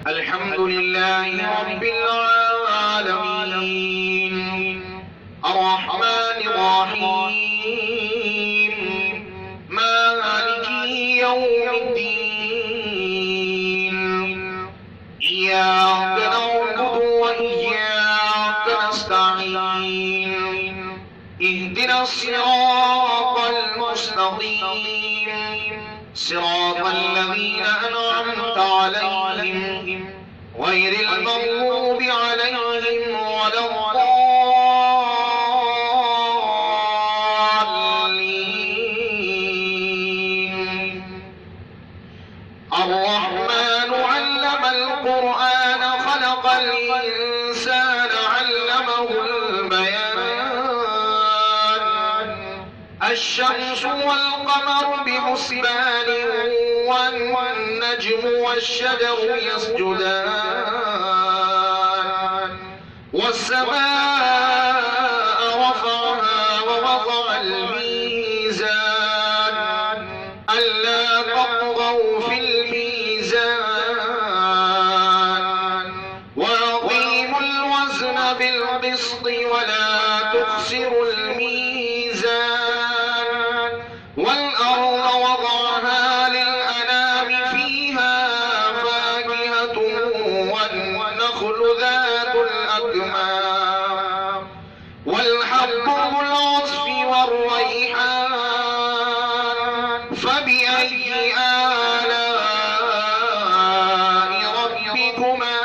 الحمد لله رب العالمين الرحمن الرحيم مالك يوم الدين إياك نعبد وإياك نستعين اهدنا الصراط المستقيم صراط الذين أنعمت عليهم غير المغضوب عليهم ولا الضالين. الرحمن علم القرآن خلق الإنسان علمه البيان الشمس والقمر بحسبان والنجم والشجر يسجدان والسماء رفعها ووضع الميزان ألا تطغوا في الميزان وأقيموا الوزن بالقسط ولا تخسروا الميزان والأرض وضعها للأنام فيها فاكهة والنخل ذات الأكمام والحب ذو العصف والريحان فبأي آلاء ربكما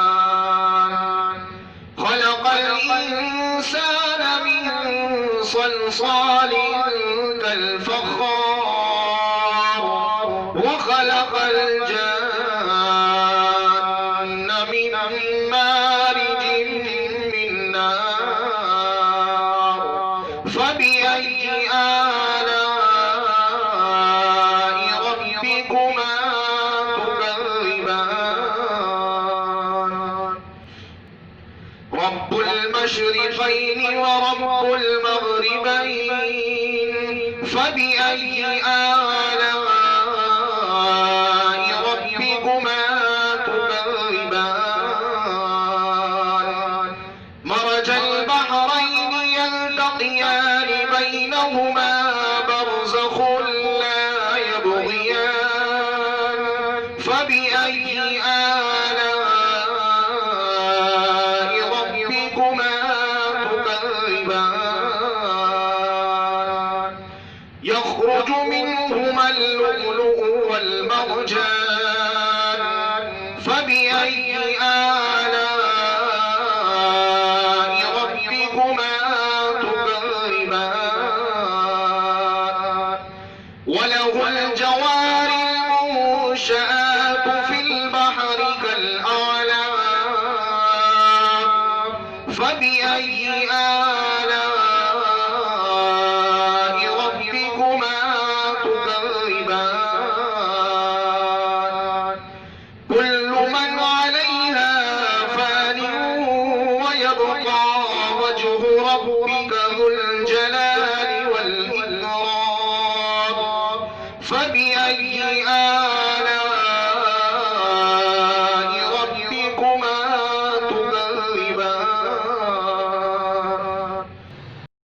تكذبان خلق الإنسان من صلصال كالفخار وخلق الجان من مارج من نار فبأي آلاء ربكما تكذبان رب المشرقين ورب المغربين فبأي آلاء ربكما تكذبان مرج البحرين يلتقيان بينهما برزخ لا يبغيان فبأي آلاء ربكما تكذبان يخرج منهما اللؤلؤ والمرجان